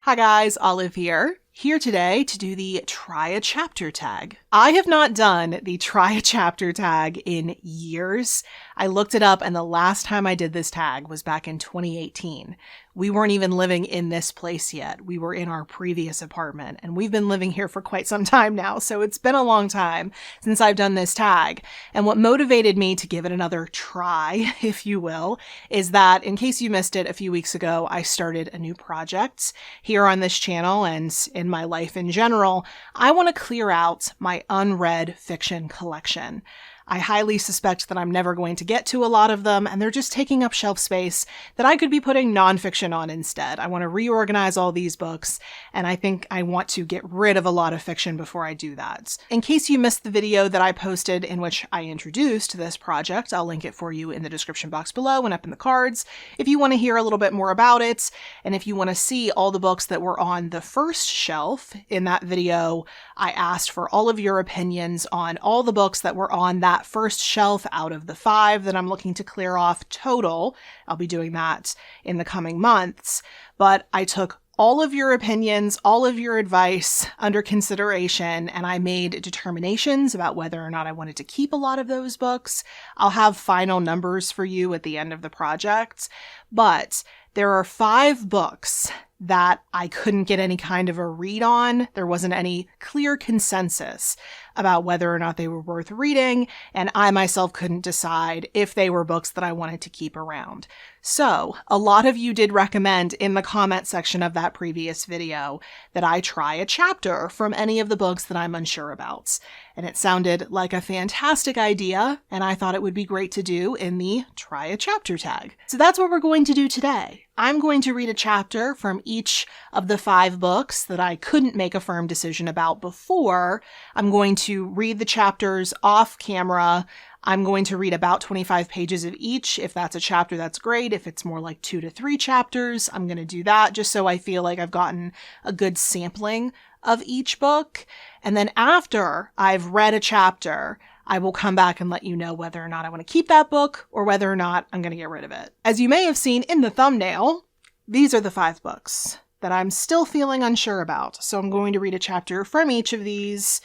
Hi guys, Olive here today to do the Try a Chapter tag. I have not done the Try a Chapter tag in years. I looked it up and the last time I did this tag was back in 2018. We weren't even living in this place yet. We were in our previous apartment and we've been living here for quite some time now, so it's been a long time since I've done this tag. And what motivated me to give it another try, if you will, is that in case you missed it a few weeks ago, I started a new project here on this channel and in my life in general. I want to clear out my unread fiction collection. I highly suspect that I'm never going to get to a lot of them, and they're just taking up shelf space that I could be putting nonfiction on instead. I want to reorganize all these books, and I think I want to get rid of a lot of fiction before I do that. In case you missed the video that I posted in which I introduced this project, I'll link it for you in the description box below and up in the cards if you want to hear a little bit more about it, and if you want to see all the books that were on the first shelf. In that video, I asked for all of your opinions on all the books that were on that first shelf out of the 5 that I'm looking to clear off total. I'll be doing that in the coming months, but I took all of your opinions, all of your advice under consideration, and I made determinations about whether or not I wanted to keep a lot of those books. I'll have final numbers for you at the end of the project, but there are 5 books that I couldn't get any kind of a read on. There wasn't any clear consensus about whether or not they were worth reading, and I myself couldn't decide if they were books that I wanted to keep around. So, a lot of you did recommend in the comment section of that previous video that I try a chapter from any of the books that I'm unsure about. And it sounded like a fantastic idea, and I thought it would be great to do in the Try a Chapter tag. So that's what we're going to do today. I'm going to read a chapter from each of the 5 books that I couldn't make a firm decision about before. I'm going to read the chapters off camera. I'm going to read about 25 pages of each. If that's a chapter, that's great. If it's more like 2 to 3 chapters, I'm going to do that just so I feel like I've gotten a good sampling of each book. And then after I've read a chapter, I will come back and let you know whether or not I want to keep that book or whether or not I'm going to get rid of it. As you may have seen in the thumbnail, these are the 5 books that I'm still feeling unsure about. So I'm going to read a chapter from each of these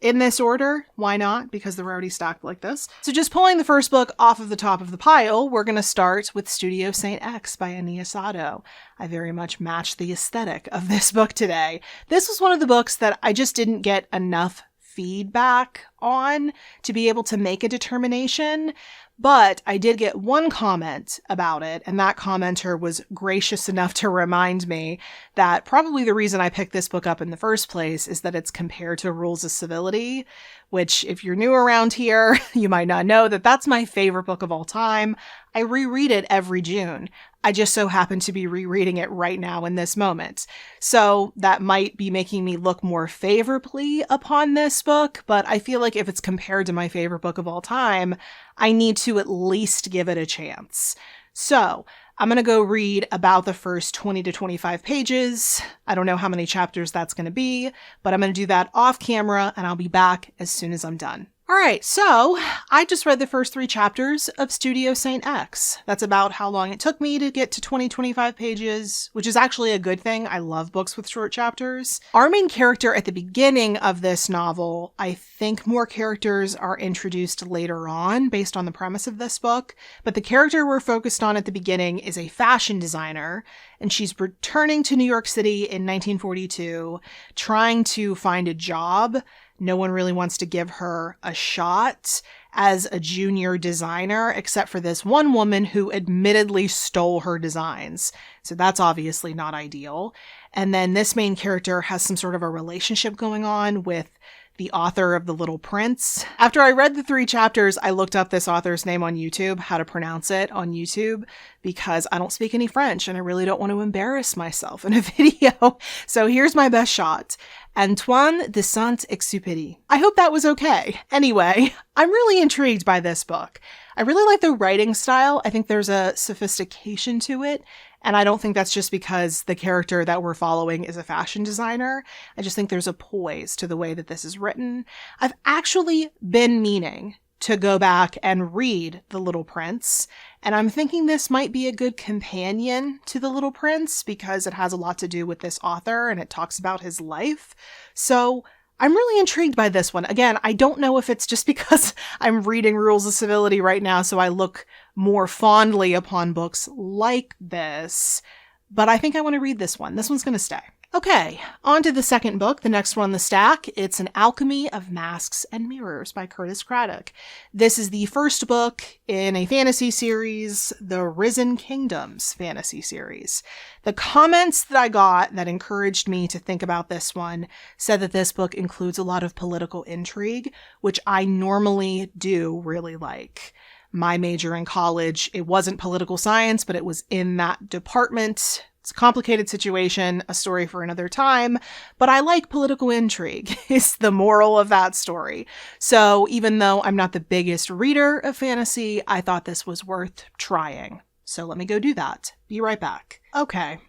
in this order. Why not? Because they're already stacked like this. So just pulling the first book off of the top of the pile, we're going to start with Studio St. X by Anías Sado. I very much matched the aesthetic of this book today. This was one of the books that I just didn't get enough feedback on to be able to make a determination, but I did get one comment about it, and that commenter was gracious enough to remind me that probably the reason I picked this book up in the first place is that it's compared to Rules of Civility, which if you're new around here, you might not know that that's my favorite book of all time. I reread it every June. I just so happen to be rereading it right now in this moment. So that might be making me look more favorably upon this book, but I feel like if it's compared to my favorite book of all time, I need to at least give it a chance. So I'm going to go read about the first 20 to 25 pages. I don't know how many chapters that's going to be, but I'm going to do that off camera and I'll be back as soon as I'm done. All right, so I just read the first 3 chapters of Studio St. X. That's about how long it took me to get to 25 pages, which is actually a good thing. I love books with short chapters. Our main character at the beginning of this novel, I think more characters are introduced later on based on the premise of this book, but the character we're focused on at the beginning is a fashion designer, and she's returning to New York City in 1942, trying to find a job. No one really wants to give her a shot as a junior designer, except for this one woman who admittedly stole her designs. So that's obviously not ideal. And then this main character has some sort of a relationship going on with the author of The Little Prince. After I read the 3 chapters, I looked up this author's name on YouTube, how to pronounce it on YouTube, because I don't speak any French and I really don't want to embarrass myself in a video. So here's my best shot. Antoine de Saint-Exupéry. I hope that was okay. Anyway, I'm really intrigued by this book. I really like the writing style. I think there's a sophistication to it. And I don't think that's just because the character that we're following is a fashion designer. I just think there's a poise to the way that this is written. I've actually been meaning to go back and read The Little Prince, and I'm thinking this might be a good companion to The Little Prince because it has a lot to do with this author and it talks about his life. So I'm really intrigued by this one. Again, I don't know if it's just because I'm reading Rules of Civility right now, so I look more fondly upon books like this, but I think I want to read this one. This one's going to stay. Okay, on to the second book, the next one on the stack. It's An Alchemy of Masks and Mirrors by Curtis Craddock. This is the first book in a fantasy series, the Risen Kingdoms fantasy series. The comments that I got that encouraged me to think about this one said that this book includes a lot of political intrigue, which I normally do really like. My major in college, it wasn't political science, but it was in that department. It's a complicated situation, a story for another time, but I like political intrigue is the moral of that story. So even though I'm not the biggest reader of fantasy, I thought this was worth trying. So let me go do that. Be right back. Okay.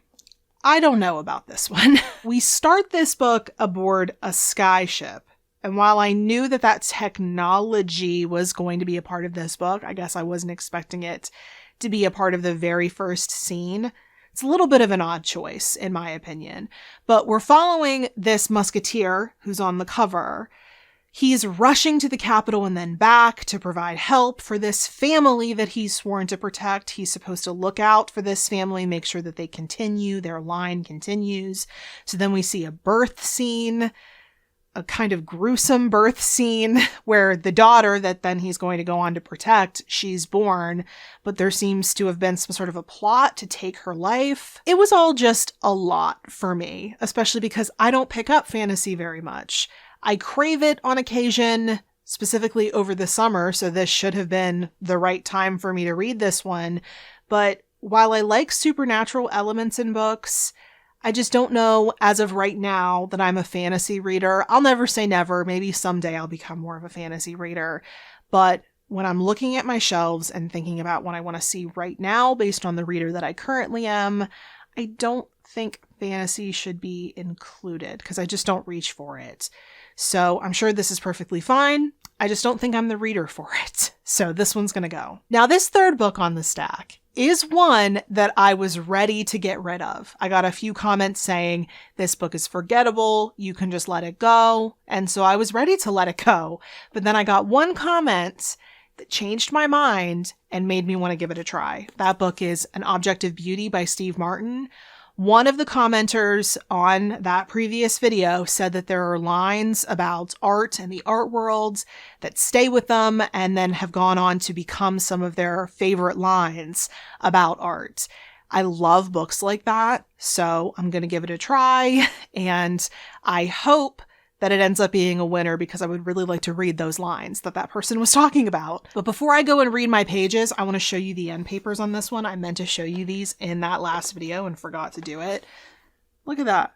I don't know about this one. We start this book aboard a skyship. And while I knew that that technology was going to be a part of this book, I guess I wasn't expecting it to be a part of the very first scene. It's a little bit of an odd choice, in my opinion. But we're following this musketeer who's on the cover. He's rushing to the capital and then back to provide help for this family that he's sworn to protect. He's supposed to look out for this family, make sure that they continue, their line continues. So then we see a birth scene, a kind of gruesome birth scene where the daughter that then he's going to go on to protect, she's born, but there seems to have been some sort of a plot to take her life. It was all just a lot for me, especially because I don't pick up fantasy very much. I crave it on occasion, specifically over the summer, so this should have been the right time for me to read this one. But while I like supernatural elements in books, I just don't know as of right now that I'm a fantasy reader. I'll never say never. Maybe someday I'll become more of a fantasy reader. But when I'm looking at my shelves and thinking about what I want to see right now based on the reader that I currently am, I don't think fantasy should be included because I just don't reach for it. So I'm sure this is perfectly fine. I just don't think I'm the reader for it. So this one's going to go. Now, this third book on the stack is one that I was ready to get rid of. I got a few comments saying this book is forgettable, you can just let it go. And so I was ready to let it go. But then I got one comment that changed my mind and made me want to give it a try. That book is An Object of Beauty by Steve Martin. One of the commenters on that previous video said that there are lines about art and the art world that stay with them and then have gone on to become some of their favorite lines about art. I love books like that, so I'm going to give it a try, and I hope that it ends up being a winner because I would really like to read those lines that that person was talking about. But before I go and read my pages, I want to show you the end papers on this one. I meant to show you these in that last video and forgot to do it. Look at that.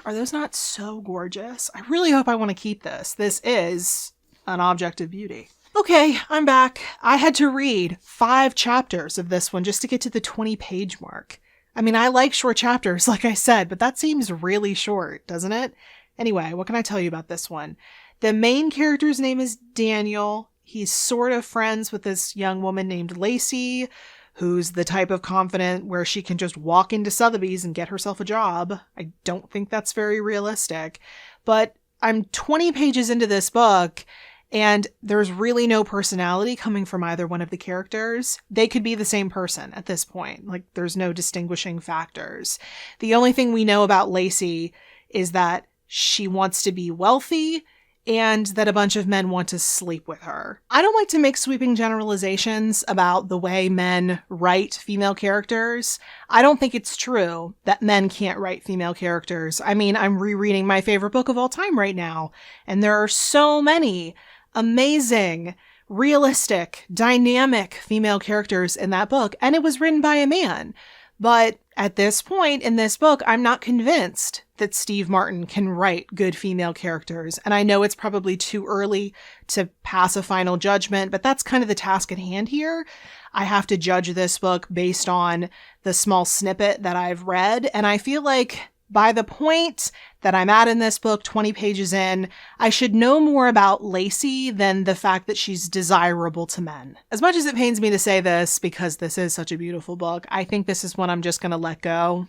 Are those not so gorgeous? I really hope I want to keep this. This is An Object of Beauty. Okay, I'm back. I had to read 5 chapters of this one just to get to the 20-page mark. I mean, I like short chapters, like I said, but that seems really short, doesn't it? Anyway, what can I tell you about this one? The main character's name is Daniel. He's sort of friends with this young woman named Lacey, who's the type of confident where she can just walk into Sotheby's and get herself a job. I don't think that's very realistic. But I'm 20 pages into this book, and there's really no personality coming from either one of the characters. They could be the same person at this point. Like, there's no distinguishing factors. The only thing we know about Lacey is that she wants to be wealthy and that a bunch of men want to sleep with her. I don't like to make sweeping generalizations about the way men write female characters. I don't think it's true that men can't write female characters. I mean, I'm rereading my favorite book of all time right now, and there are so many amazing, realistic, dynamic female characters in that book, and it was written by a man. But at this point in this book, I'm not convinced that Steve Martin can write good female characters. And I know it's probably too early to pass a final judgment, but that's kind of the task at hand here. I have to judge this book based on the small snippet that I've read. And I feel like By the point that I'm at in this book, 20 pages in, I should know more about Lacey than the fact that she's desirable to men. As much as it pains me to say this, because this is such a beautiful book, I think this is one I'm just going to let go.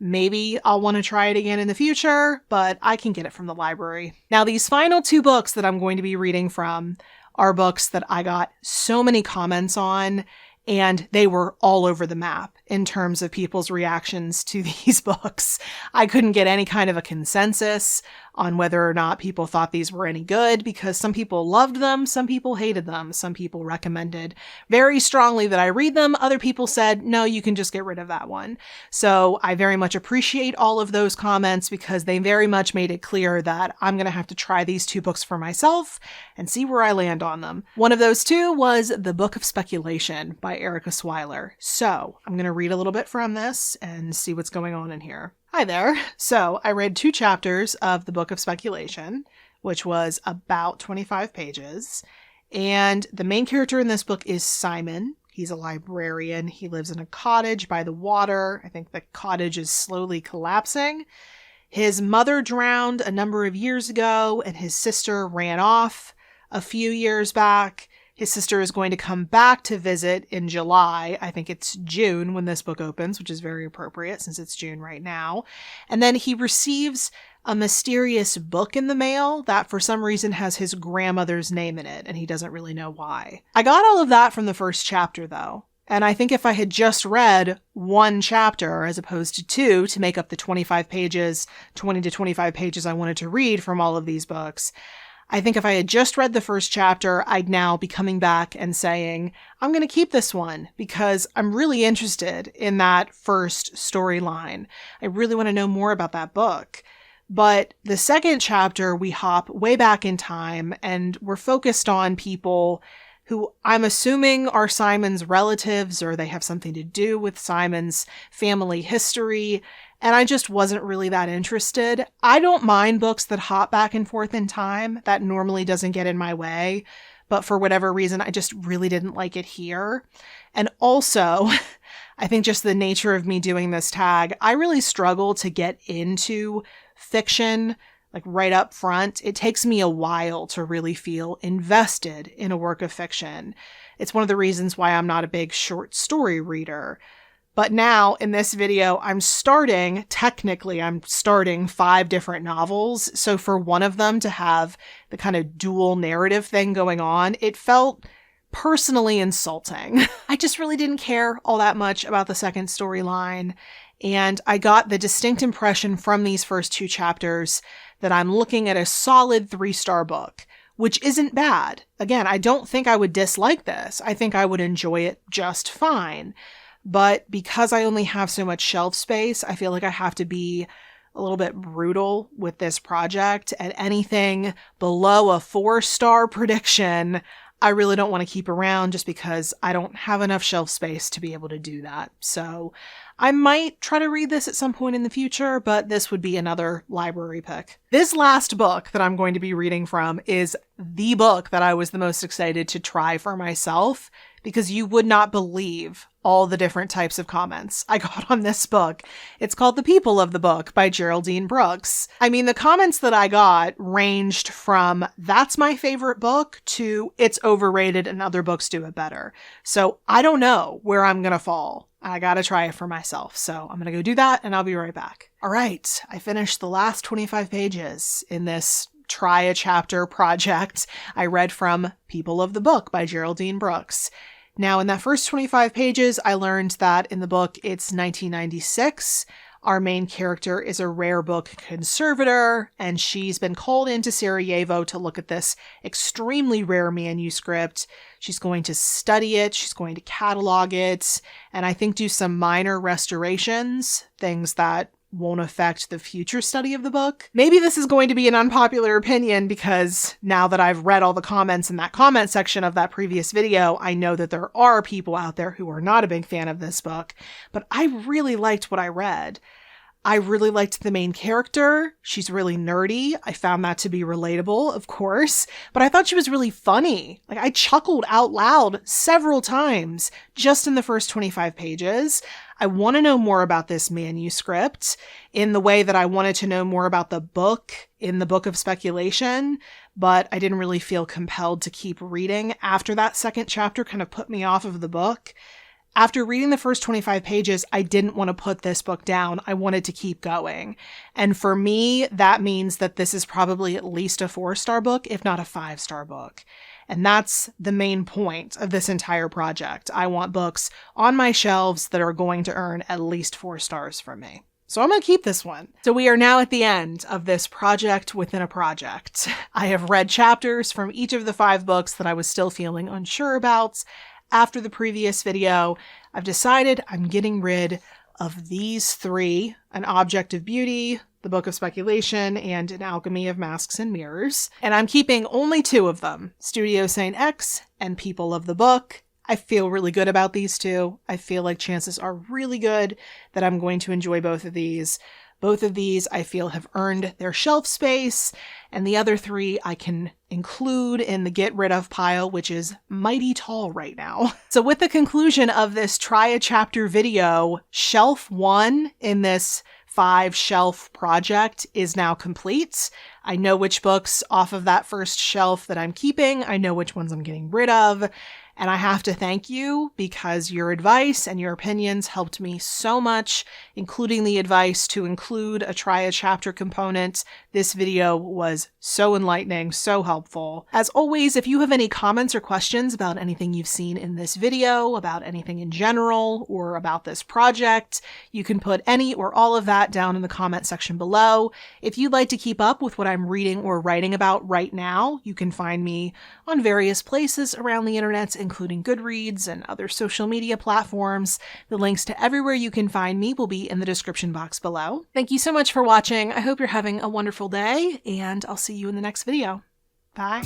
Maybe I'll want to try it again in the future, but I can get it from the library. Now, these final 2 books that I'm going to be reading from are books that I got so many comments on, and they were all over the map in terms of people's reactions to these books. I couldn't get any kind of a consensus on whether or not people thought these were any good, because some people loved them, some people hated them, some people recommended very strongly that I read them. Other people said, no, you can just get rid of that one. So I very much appreciate all of those comments, because they very much made it clear that I'm going to have to try these 2 books for myself and see where I land on them. One of those 2 was The Book of Speculation by Erica Swyler. So I'm going to read a little bit from this and see what's going on in here. Hi there. So I read 2 chapters of The Book of Speculation, which was about 25 pages. And the main character in this book is Simon. He's a librarian. He lives in a cottage by the water. I think the cottage is slowly collapsing. His mother drowned a number of years ago, and his sister ran off a few years back. His sister is going to come back to visit in July. I think it's June when this book opens, which is very appropriate since it's June right now. And then he receives a mysterious book in the mail that for some reason has his grandmother's name in it, and he doesn't really know why. I got all of that from the first chapter, though. And I think if I had just read 1 chapter as opposed to 2 to make up the 25 pages, 20 to 25 pages I wanted to read from all of these books, I think if I had just read the first chapter, I'd now be coming back and saying, I'm going to keep this one because I'm really interested in that first storyline. I really want to know more about that book. But the second chapter, we hop way back in time, and we're focused on people who I'm assuming are Simon's relatives, or they have something to do with Simon's family history. And I just wasn't really that interested. I don't mind books that hop back and forth in time. That normally doesn't get in my way. But for whatever reason, I just really didn't like it here. And also, I think just the nature of me doing this tag, I really struggle to get into fiction, like right up front. It takes me a while to really feel invested in a work of fiction. It's one of the reasons why I'm not a big short story reader. But now in this video, I'm starting 5 different novels. So for one of them to have the kind of dual narrative thing going on, it felt personally insulting. I just really didn't care all that much about the second storyline. And I got the distinct impression from these first 2 chapters that I'm looking at a solid 3-star book, which isn't bad. Again, I don't think I would dislike this. I think I would enjoy it just fine. But because I only have so much shelf space, I feel like I have to be a little bit brutal with this project. And anything below a 4-star prediction, I really don't want to keep around just because I don't have enough shelf space to be able to do that. So I might try to read this at some point in the future, but this would be another library pick. This last book that I'm going to be reading from is the book that I was the most excited to try for myself, because you would not believe all the different types of comments I got on this book. It's called The People of the Book by Geraldine Brooks. I mean, the comments that I got ranged from, that's my favorite book, to it's overrated and other books do it better. So I don't know where I'm going to fall. I got to try it for myself. So I'm going to go do that and I'll be right back. All right. I finished the last 25 pages in this try a chapter project I read from People of the Book by Geraldine Brooks. Now, in that first 25 pages, I learned that in the book, it's 1996. Our main character is a rare book conservator, and she's been called into Sarajevo to look at this extremely rare manuscript. She's going to study it, she's going to catalog it, and I think do some minor restorations, things that won't affect the future study of the book. Maybe this is going to be an unpopular opinion because now that I've read all the comments in that comment section of that previous video, I know that there are people out there who are not a big fan of this book, but I really liked what I read. I really liked the main character. She's really nerdy. I found that to be relatable, of course, but I thought she was really funny. Like, I chuckled out loud several times just in the first 25 pages. I want to know more about this manuscript in the way that I wanted to know more about the book in the Book of Speculation, but I didn't really feel compelled to keep reading after that second chapter kind of put me off of the book. After reading the first 25 pages, I didn't want to put this book down. I wanted to keep going. And for me, that means that this is probably at least a 4-star book, if not a 5-star book. And that's the main point of this entire project. I want books on my shelves that are going to earn at least 4 stars from me. So I'm going to keep this one. So we are now at the end of this project within a project. I have read chapters from each of the 5 books that I was still feeling unsure about. After the previous video, I've decided I'm getting rid of these 3, An Object of Beauty, the Book of Speculation, and An Alchemy of Masks and Mirrors. And I'm keeping only 2 of them, Studio Saint X and People of the Book. I feel really good about these 2. I feel like chances are really good that I'm going to enjoy both of these. Both of these I feel have earned their shelf space, and the other 3 I can include in the get rid of pile, which is mighty tall right now. So with the conclusion of this try a chapter video, shelf 1 in this 5 shelf project is now complete. I know which books off of that first shelf that I'm keeping. I know which ones I'm getting rid of. And I have to thank you because your advice and your opinions helped me so much, including the advice to include a try a chapter component. This video was so enlightening, so helpful. As always, if you have any comments or questions about anything you've seen in this video, about anything in general, or about this project, you can put any or all of that down in the comment section below. If you'd like to keep up with what I'm reading or writing about right now, you can find me on various places around the internet, including Goodreads and other social media platforms. The links to everywhere you can find me will be in the description box below. Thank you so much for watching. I hope you're having a wonderful day, and I'll see you in the next video. Bye.